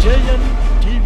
JN TV.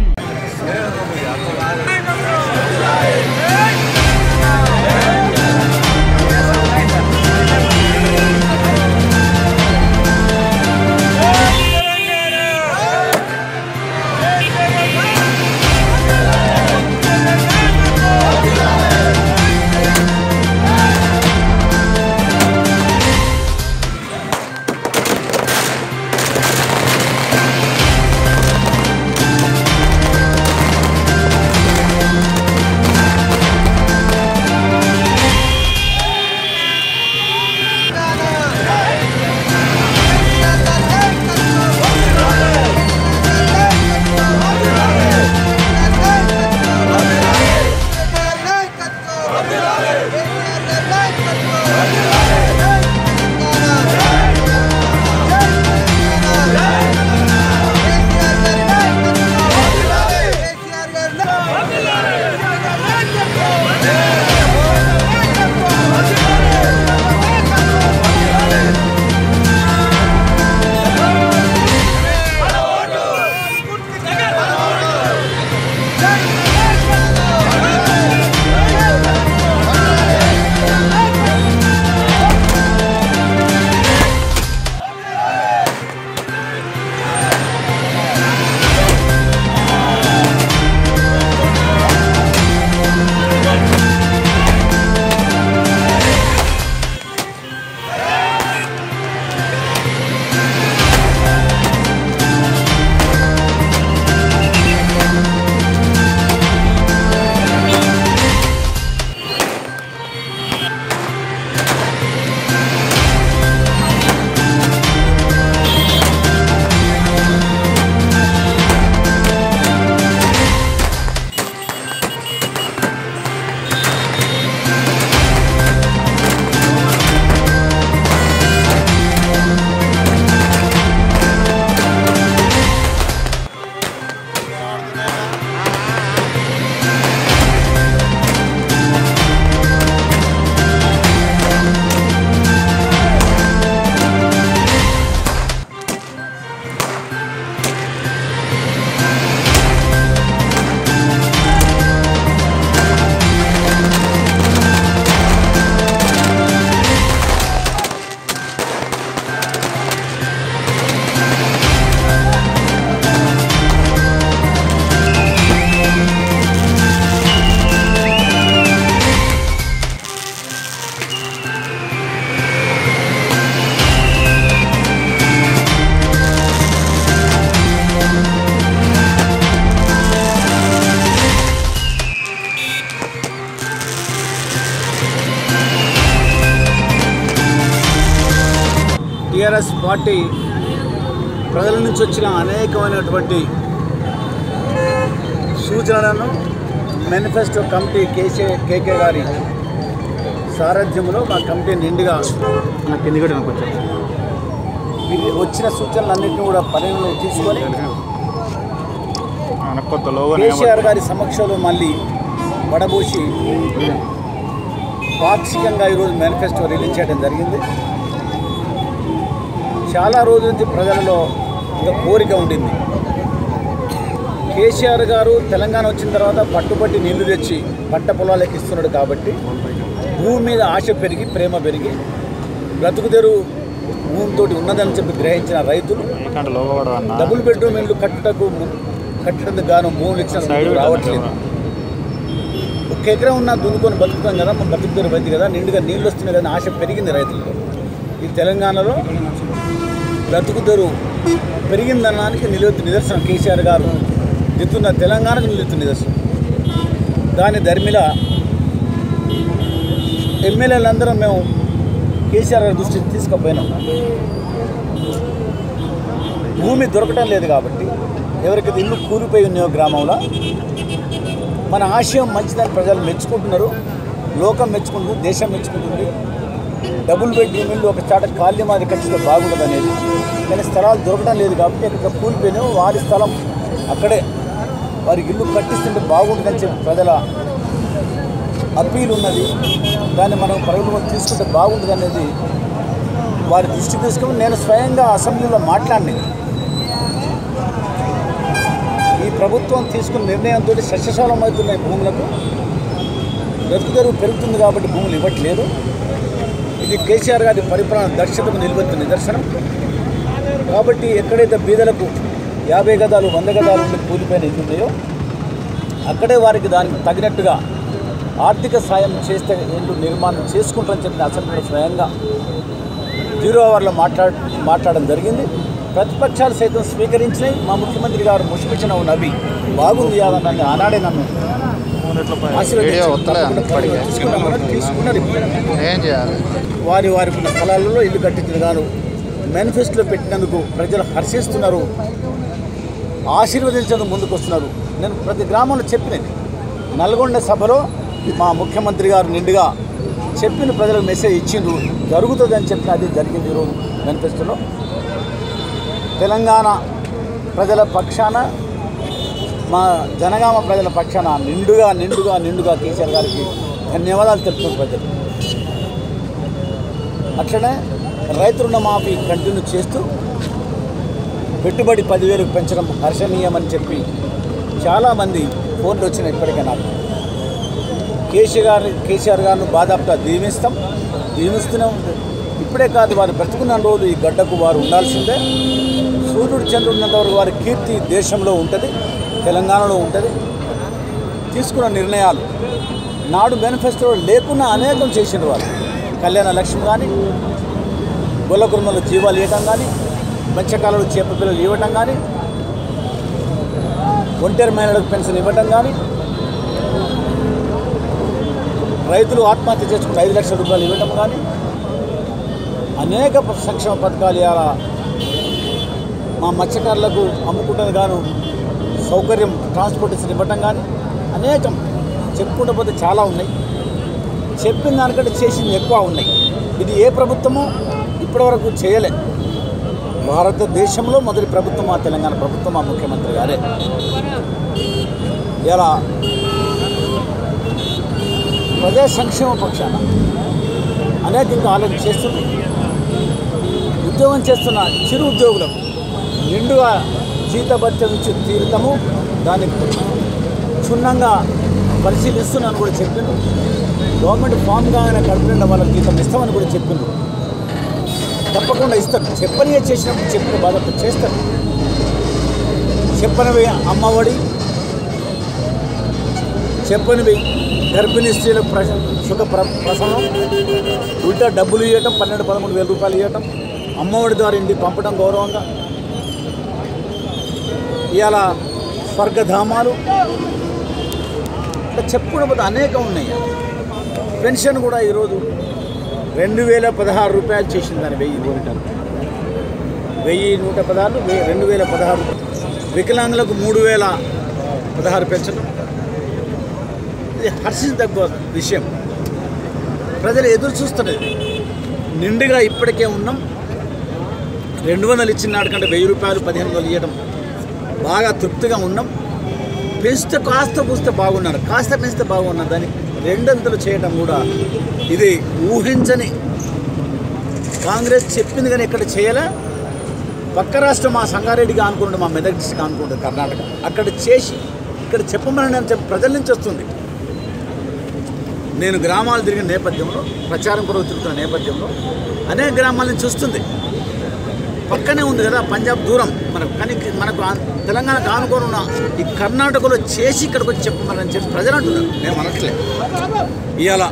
TRS party ప్రజల నుంచి వచ్చిన అనేకమైనటువంటి సూచనలను మేనిఫెస్టో కమిటీ కేకే గారి సారథ్యంలో మా కమిటీ నిండుగా వచ్చిన సూచనలన్నింటినీ కూడా పరిగణలోకి తీసుకొని కేసీఆర్ గారి సమక్షంలో మళ్ళీ వడబోసి పాక్షికంగా ఈరోజు మేనిఫెస్టో రిలీజ్ చేయడం జరిగింది. చాలా రోజుల నుంచి ప్రజలలో ఒక కోరిక ఉండింది. కేసీఆర్ గారు తెలంగాణ వచ్చిన తర్వాత పట్టుబట్టి నీళ్లు తెచ్చి పంట పొలాలకు ఇస్తున్నాడు కాబట్టి భూమి మీద ఆశ పెరిగి ప్రేమ పెరిగి బ్రతుకుదెరు భూమితో ఉన్నదని చెప్పి గ్రహించిన రైతులు డబుల్ బెడ్రూమ్ ఇల్లు కట్టడానికి గాను భూములు ఇచ్చిన రావట్లేదు. ఒక ఎకరం ఉన్న దున్నుకొని బతుకుతాం కదా, మన బ్రతుకుదెరు బతి కదా, నిండుగా నీళ్ళు వస్తున్నాయి కదా, ఆశ పెరిగింది రైతులకు. ఈ తెలంగాణలో బ్రతుకుదెరు పెరిగిందనడానికి నిదర్శనం కేసీఆర్ గారు దిద్దున్న తెలంగాణకు నిలుస్తున్న నిదర్శనం. దాని ధర్మిల ఎమ్మెల్యేలందరం మేము కేసీఆర్ గారి దృష్టికి తీసుకుపోయినాం. భూమి దొరకటం లేదు కాబట్టి ఎవరికైతే ఇల్లు కూలిపోయి ఉన్నాయో గ్రామంలో మన ఆశయం మంచిదని ప్రజలు మెచ్చుకుంటున్నారు, లోకం మెచ్చుకుంటుంది, దేశం మెచ్చుకుంటుంది. డబుల్ బెడ్రూమ్ ఇల్లు ఒక చాట ఖాళీ మాది కట్టిస్తే బాగుంటుంది అనేది. కానీ స్థలాలు దొరకడం లేదు కాబట్టి ఇక్కడ కూలిపోయినావు, వారి స్థలం అక్కడే వారికి ఇల్లు కట్టిస్తుంటే బాగుంటుందని చెప్పి ప్రజల అప్పీల్ ఉన్నది. దాన్ని మనం పరిగణలోకి తీసుకుంటే బాగుంటుంది అనేది వారి దృష్టి తీసుకుని నేను స్వయంగా అసెంబ్లీలో మాట్లాడినది. ప్రభుత్వం తీసుకున్న నిర్ణయంతో సస్యశాలమవుతున్నాయి భూములకు. బ్రతుకు తెరువు పెరుగుతుంది కాబట్టి భూములు ఇవ్వట్లేదు. ఇది కేసీఆర్ గారి పరిపాలన దక్షతకు నిలబెడుతున్న నిదర్శనం. కాబట్టి ఎక్కడైతే బీదలకు 50 గదాలు 100 గదాలు ఉండి కూలిపోయిన ఇల్లు ఉన్నాయో అక్కడే వారికి దానికి తగినట్టుగా ఆర్థిక సాయం చేస్తే ఇల్లు నిర్మాణం చేసుకుంటారని చెప్పిన అసెంబ్లీలో స్వయంగా 0 అవర్లో మాట్లాడడం జరిగింది. ప్రతిపక్షాలు సైతం స్వీకరించినాయి. మా ముఖ్యమంత్రి గారు ముషిపిచ్చిన నవ్వి బాగుంది అదని ఆనాడే నన్ను తీసుకున్నారు. వారికి స్థలాలలో ఇల్లు కట్టించిన గాను మేనిఫెస్టోలో పెట్టినందుకు ప్రజలు హర్షిస్తున్నారు, ఆశీర్వదించేందుకు ముందుకు వస్తున్నారు. నేను ప్రతి గ్రామంలో చెప్పినది నల్గొండ సభలో మా ముఖ్యమంత్రి గారు నిండుగా చెప్పిన ప్రజలకు మెసేజ్ ఇచ్చిండ్రు, జరుగుతుందని చెప్పిన అది జరిగింది. ఈరోజు మేనిఫెస్టోలో తెలంగాణ ప్రజల పక్షాన, మా జనగామ ప్రజల పక్షాన నిండుగా కేసీఆర్ గారికి ధన్యవాదాలు తెలుపుతున్న ప్రజలు. అట్లనే రైతు రుణమాఫీ కంటిన్యూ చేస్తూ పెట్టుబడి 10,000 పెంచడం హర్షణీయమని చెప్పి చాలామంది ఫోన్లు వచ్చినాయి. ఇప్పటికే నాకు కేసీఆర్ గారిని బాధాపుగా దీవిస్తూనే ఉంటుంది. ఇప్పుడే కాదు, వారు బ్రతుకున్న రోజు ఈ గడ్డకు వారు ఉండాల్సిందే. సూర్యుడు చంద్రుడు ఉన్నంత వరకు వారి కీర్తి దేశంలో ఉంటుంది, తెలంగాణలో ఉంటుంది. తీసుకున్న నిర్ణయాలు నాడు మేనిఫెస్టో లేకున్నా అనేకం చేసిన వారు. కళ్యాణ లక్ష్మి కానీ, గొల్ల కుటుంబంలో జీవాలు ఇవ్వటం కానీ, మత్స్యకాలంలో చేప పిల్లలు ఇవ్వటం కానీ, ఒంటరి మహిళలకు పెన్షన్ ఇవ్వటం కానీ, రైతులు ఆత్మహత్య చేసుకుని 5 లక్షల రూపాయలు ఇవ్వటం కానీ, అనేక సంక్షేమ పథకాలు ఇలా మా మత్స్యకారులకు అమ్ముకుంటుంది గాను సౌకర్యం ట్రాన్స్పోర్టేషన్ ఇవ్వటం కానీ అనేకం చెప్పుకుంటూ పోతే చాలా ఉన్నాయి. చెప్పిన దానికంటే చేసింది ఎక్కువ ఉన్నాయి. ఇది ఏ ప్రభుత్వమో ఇప్పటివరకు చేయలే. భారతదేశంలో మొదటి ప్రభుత్వం మా తెలంగాణ ప్రభుత్వం, మా ముఖ్యమంత్రి గారే. ఇలా ప్రజా సంక్షేమ పక్షాన అనేక ఇంకా ఆలోచన చేస్తుంది. ఉద్యోగం చేస్తున్న చిరు ఉద్యోగులకు నిండుగా జీతభత్యం ఇచ్చి తీరుతాము, దాన్ని క్షుణ్ణంగా పరిశీలిస్తున్నాను కూడా చెప్పిండు. గవర్నమెంట్ ఫామ్ కాగానే కడుపునిండా వాళ్ళకి జీతం ఇస్తామని కూడా చెప్పిండు. తప్పకుండా ఇస్తారు. చెప్పనివే చేసినప్పుడు చెప్పిన బాధపడి చేస్తారు. చెప్పనివి అమ్మఒడి, చెప్పనివి గర్భిణీ స్త్రీలకు సుఖ ప్రసవం, ఉల్టా డబ్బులు ఇవ్వటం 12-13 వేల రూపాయలు ఇవ్వటం, అమ్మఒడి ద్వారా ఇంటికి పంపడం గౌరవంగా. ఇవాళ స్వర్గధామాలు ఇట్లా చెప్పుకోవడం అనేకం ఉన్నాయి. పెన్షన్ కూడా ఈరోజు 2016 రూపాయలు చేసింది. దాన్ని 1116 2016. వికలాంగులకు 3016 పెన్షన్. ఇది హర్షించదగ్గ విషయం. ప్రజలు ఎదురు చూస్తున్నది. నిండుగా ఇప్పటికే ఉన్నాం. 200 ఇచ్చిన నాటికంటే 1000 రూపాయలు 1500 ఇవ్వడం బాగా తృప్తిగా ఉన్నాం. పెంచితే కాస్త పూస్తే బాగున్నారు, కాస్త పెంచితే బాగున్నారు. దాన్ని 2 అంతలు చేయడం కూడా ఇది ఊహించని. కాంగ్రెస్ చెప్పింది కానీ ఎక్కడ చేయలే. పక్క రాష్ట్రం మా సంగారెడ్డిగా అనుకుంటుంది, మా మెదక్ డిస్ట్రిక్ట్ అనుకుంటుంది కర్ణాటక. అక్కడ చేసి ఇక్కడ చెప్పమని నేను ప్రజల నుంచి వస్తుంది. నేను గ్రామాలు తిరిగిన నేపథ్యంలో, ప్రచారం కొరకు తిరుగుతున్న నేపథ్యంలో అనేక గ్రామాల నుంచి వస్తుంది. పక్కనే ఉంది కదా పంజాబ్, దూరం మనకు. కానీ మనకు తెలంగాణకు ఆనుకొని ఉన్న ఈ కర్ణాటకలో చేసి ఇక్కడికి వచ్చి చెప్పమని చెప్పి ప్రజలు అంటున్నారు. నేను అనట్లేదు. ఇవాళ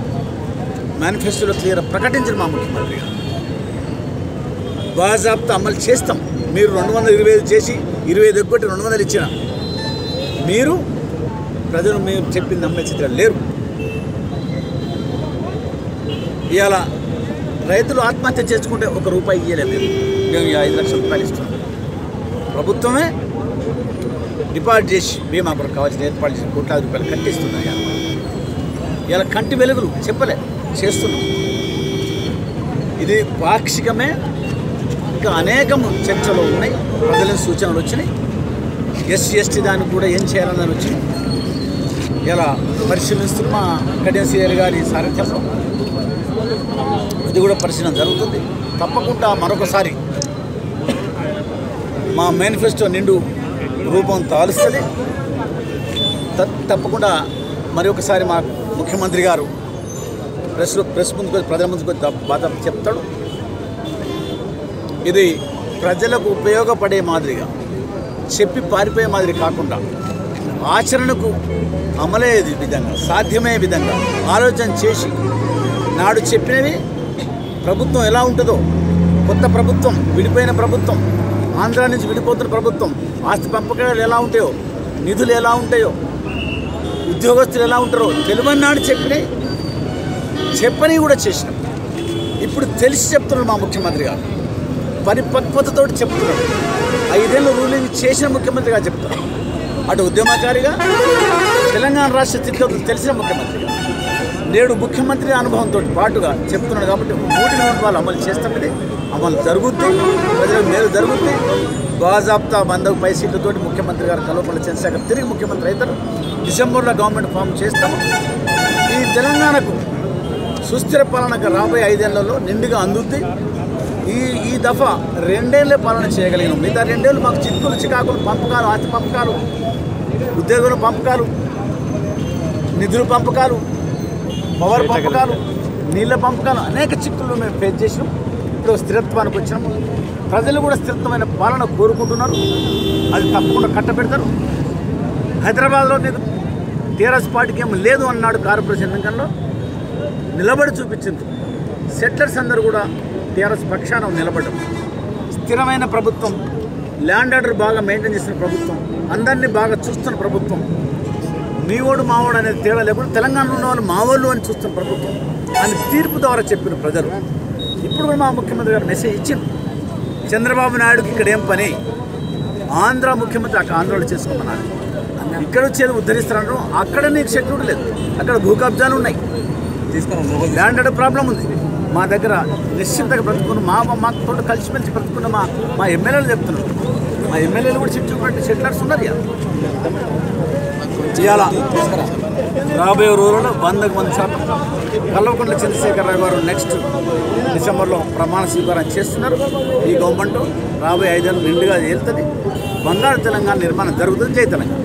మేనిఫెస్టోలో క్లియర్ ప్రకటించిన మా ముఖ్యమంత్రి గారు బాజాబ్తా అమలు చేస్తాం. మీరు 225 చేసి 25 ఎగ్గొట్టి 200 ఇచ్చిన మీరు ప్రజలు మేము చెప్పింది నమ్మే స్థితిలో లేరు. ఇవాళ రైతులు ఆత్మహత్య చేసుకుంటే 1 రూపాయి ఇవ్వలేదు. మేము 5 లక్షల రూపాయలు ఇస్తున్నాం. ప్రభుత్వమే డిపాజిట్ చేసి బీమా కొరకు కావాల్సిన ఏర్పాటు చేసి కోట్లాది రూపాయలు కట్టిస్తున్నాయి. ఇలా కంటి వెలుగులు చెప్పలే చేస్తున్నాం. ఇది పాక్షికమే. ఇంకా అనేకం చర్చలు ఉన్నాయి, ప్రజల సూచనలు వచ్చినాయి. ఎస్సీ దానికి కూడా ఏం చేయాలని వచ్చినాయి. ఇలా పరిశీలిస్తున్న కడియం సీఆర్ గారి సారథ్యంలో ఇది కూడా పరిశీలన జరుగుతుంది. తప్పకుండా మరొకసారి మా మేనిఫెస్టో రూపం తాలుస్తుంది. తప్పకుండా మరి ఒకసారి మా ముఖ్యమంత్రి గారు ప్రెస్ ముందుకు ప్రజల ముందుకు బాధ చెప్తాడు. ఇది ప్రజలకు ఉపయోగపడే మాదిరిగా చెప్పి పారిపోయే మాదిరి కాకుండా ఆచరణకు అమలయ్యే విధంగా సాధ్యమయ్యే విధంగా ఆలోచన చేసి నాడు చెప్పినవి ప్రభుత్వం ఎలా ఉంటుందో, కొత్త ప్రభుత్వం, విడిపోయిన ప్రభుత్వం, ఆంధ్ర నుంచి విడిపోతున్న ప్రభుత్వం, ఆస్తి పంపకాలు ఎలా ఉంటాయో, నిధులు ఎలా ఉంటాయో, ఉద్యోగస్తులు ఎలా ఉంటారో తెలివన్నాడు చెప్పని కూడా చేసినాం. ఇప్పుడు తెలిసి చెప్తున్నాడు మా ముఖ్యమంత్రి గారు, పరిపక్వతతో చెప్తున్నాడు. 5 ఏళ్ళు రూలింగ్ చేసిన ముఖ్యమంత్రి గారు చెప్తున్నాడు. అటు ఉద్యమకారిగా తెలంగాణ రాష్ట్ర స్థితిగతులు తెలిసిన ముఖ్యమంత్రిగా నేడు ముఖ్యమంత్రి అనుభవంతో పాటుగా చెప్తున్నాడు. కాబట్టి 3 నవంబర్లు అమలు చేస్తామని అమలు జరుగుతుంది, ప్రజలకు మేలు జరుగుతుంది. బాజాబ్తా 100 పై సీట్లతో ముఖ్యమంత్రి గారు కల్వకుంట్ల చంద్రశేఖర్ తిరిగి ముఖ్యమంత్రి అవుతారు. డిసెంబర్లో గవర్నమెంట్ ఫామ్ చేస్తాము. ఈ తెలంగాణకు సుస్థిర పాలనకు రాబోయే 5 ఏళ్లలో నిండుగా అందుద్ది. ఈ దఫా 2 ఏళ్ళే పాలన చేయగలిగినాం. మిగతా 2 ఏళ్ళు మాకు చిక్కులు చికాకులు, పంపకాలు, ఆస్తి పంపకాలు, ఉద్యోగుల పంపకాలు, నిధుల పంపకాలు, పవర్ పంపకాలు, నీళ్ళ పంపకాలు, అనేక చిక్కులు మేము ఫేస్ చేసినాం. ఇప్పుడు స్థిరత్వానికి వచ్చినాము. ప్రజలు కూడా స్థిరత్వమైన పాలన కోరుకుంటున్నారు. అది తప్పకుండా కట్టబెడతారు. హైదరాబాద్లో మీకు టీఆర్ఎస్ పార్టీకి ఏం లేదు అన్నాడు కార్పొరేషన్ ఎన్నికల్లో, నిలబడి చూపించింది. సెటిలర్స్ అందరూ కూడా టీఆర్ఎస్ పక్షాన నిలబడ్డారు. స్థిరమైన ప్రభుత్వం, ల్యాండ్ ఆర్డర్ బాగా మెయింటైన్ చేసిన ప్రభుత్వం, అందరినీ బాగా చూస్తున్న ప్రభుత్వం, మీవోడు మావోడు అనేది తేడా లేకుండా తెలంగాణలో ఉన్న వాళ్ళు మావోళ్ళు అని చూస్తున్న ప్రభుత్వం అని తీర్పు ద్వారా చెప్పిన ప్రజలు. ఇప్పుడు కూడా మా ముఖ్యమంత్రి గారు మెసేజ్ ఇచ్చింది. చంద్రబాబు నాయుడుకి ఇక్కడ ఏం పని, ఆంధ్ర ముఖ్యమంత్రి అక్కడ ఆంధ్రలో చేసుకోమన్నారు. ఇక్కడ వచ్చేది ఉద్ధరిస్తారంటారు. అక్కడ నీకు సెక్యూరిటీ లేదు, అక్కడ భూ కబ్జాలు ఉన్నాయి, ల్యాండ్ ఆర్డర్ ప్రాబ్లం ఉంది. మా దగ్గర నిశ్చింతగా బ్రతుకున్న మాతో కలిసిమెలిసి బ్రతుకున్న మా ఎమ్మెల్యేలు చెప్తున్నారు. మా ఎమ్మెల్యేలు కూడా చుట్టూ సెటిలర్స్ ఉన్నారు. ఇవాళ రాబోయే రోజుల్లో 100% కల్వకుంట్ల చంద్రశేఖరరావు గారు నెక్స్ట్ డిసెంబర్లో ప్రమాణ స్వీకారం చేస్తున్నారు. ఈ గవర్నమెంట్ రాబోయే 5 ఏళ్ళు నిండుగా వెళ్తుంది. బంగారు తెలంగాణ నిర్మాణం జరుగుతుంది. జై తెలంగాణ.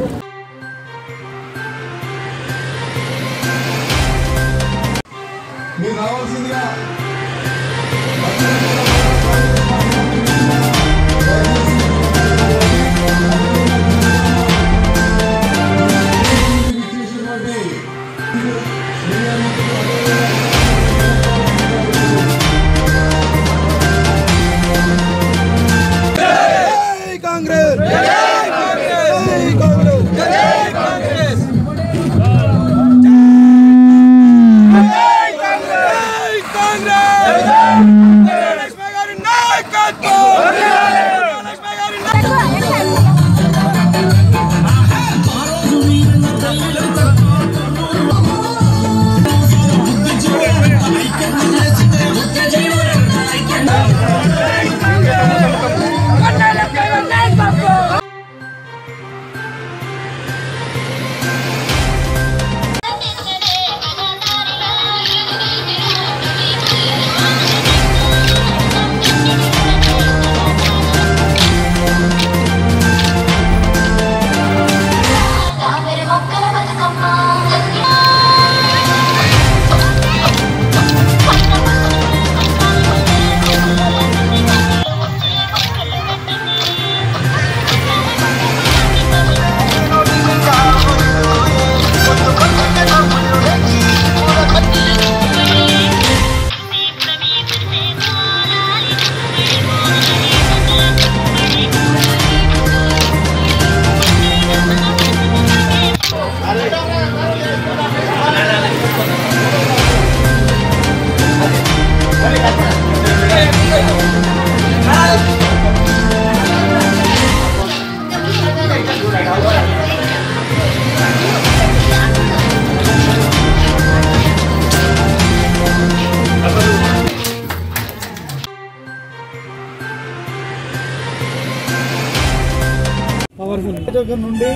నుండి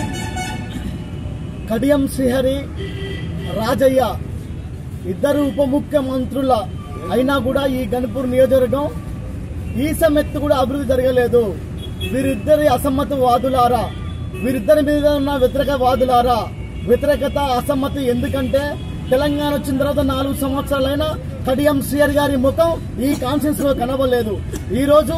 కడియం శ్రీహరి, రాజయ్య ఇద్దరు ఉప ముఖ్యమంత్రుల అయినా కూడా ఈ గణపూర్ నియోజకవర్గం ఈ సమెత్తు కూడా అభివృద్ధి జరగలేదు. వీరిద్దరి అసమ్మత వాదులారా వీరిద్దరి మీద ఉన్న వ్యతిరేకవాదులారా, వ్యతిరేకత అసమ్మతి ఎందుకంటే తెలంగాణ వచ్చిన తర్వాత 4 సంవత్సరాలైనా కడియం శ్రీహరి గారి ముఖం ఈ కాన్ఫరెన్స్ లో కనబడలేదు. ఈ రోజు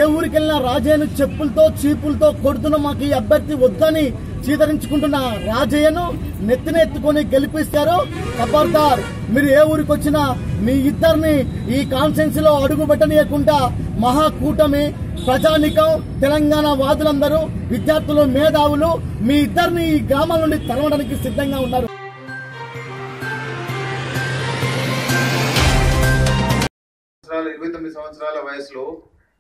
ఏ ఊరికి వెళ్ళినా రాజయ్యను చెప్పులతో చీపులతో కొడుతున్న మాకు ఈ అభ్యర్థి వద్దని చీదరించుకుంటున్న రాజయ్యను నెత్తినెత్తుకొని గెలిపిస్తారు. ఖబర్దార్, మీరు ఏ ఊరికి వచ్చినా మీ ఇద్దరిని ఈ కాన్ఫరెన్స్ లో అడుగు పెట్టనీయకుండా మహాకూటమి, ప్రజానికం, తెలంగాణ వాదులందరూ, విద్యార్థులు, మేధావులు మీ ఇద్దరిని ఈ గ్రామాల నుండి తరవడానికి సిద్ధంగా ఉన్నారు. 29 సంవత్సరాల వయసులో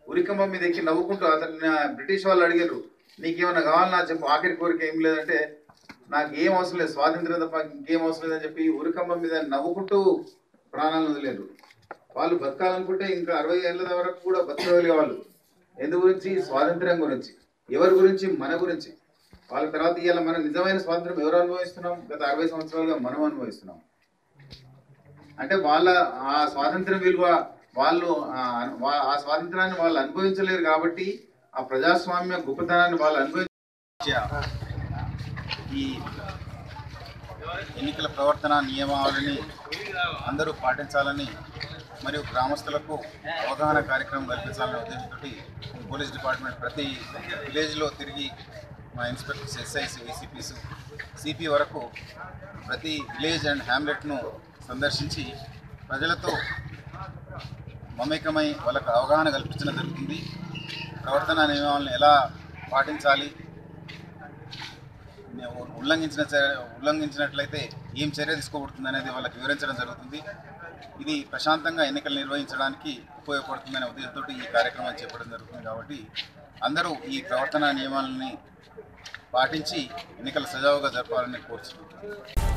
ఉరికమ్మ మీద ఎక్కి నవ్వుకుంటూ అతన్ని బ్రిటిష్ వాళ్ళు అడిగారు, నీకేమన్నా కావాలన్నా చెప్పు, ఆఖరి కోరిక ఏం లేదంటే నాకు ఏం అవసరం లేదు, స్వాతంత్రం తప్ప ఇంకేం అవసరం లేదని చెప్పి ఉరికమ్మ మీద నవ్వుకుంటూ ప్రాణాలను వదిలేరు. వాళ్ళు బతకాలనుకుంటే ఇంకా 60 ఏళ్ళ వరకు కూడా బతకగలిగే వాళ్ళు. ఎందు గురించి? స్వాతంత్ర్యం గురించి. ఎవరి గురించి? మన గురించి. వాళ్ళ తర్వాత ఇవాళ మనం నిజమైన స్వాతంత్రం ఎవరు అనుభవిస్తున్నాం? గత 60 సంవత్సరాలుగా మనం అనుభవిస్తున్నాం. అంటే వాళ్ళ ఆ స్వాతంత్రం విలువ వాళ్ళు ఆ స్వాతంత్రాన్ని వాళ్ళు అనుభవించలేరు కాబట్టి ఆ ప్రజాస్వామ్య గొప్పతనాన్ని వాళ్ళు ఈ ఎన్నికల ప్రవర్తన నియమావళిని అందరూ పాటించాలని మరియు గ్రామస్తులకు అవగాహన కార్యక్రమం కల్పించాలనే ఉద్దేశంతో పోలీస్ డిపార్ట్మెంట్ ప్రతి విలేజ్లో తిరిగి మా ఇన్స్పెక్టర్స్, ఎస్ఐస్, ఏసీపీస్, సిపి వరకు ప్రతి విలేజ్ అండ్ హ్యామ్లెట్ను సందర్శించి ప్రజలతో మమేకమై వాళ్ళకు అవగాహన కల్పించడం జరుగుతుంది. ప్రవర్తన నియమాలను ఎలా పాటించాలి, ఉల్లంఘించినట్లయితే ఏం చర్య తీసుకోబడుతుంది అనేది వాళ్ళకి వివరించడం జరుగుతుంది. ఇది ప్రశాంతంగా ఎన్నికలు నిర్వహించడానికి ఉపయోగపడుతుందనే ఉద్దేశంతో ఈ కార్యక్రమం చేపట్టడం జరుగుతుంది. కాబట్టి అందరూ ఈ ప్రవర్తన నియమాలని పాటించి ఎన్నికలు సజావుగా జరపాలని కోరుచున్నాం.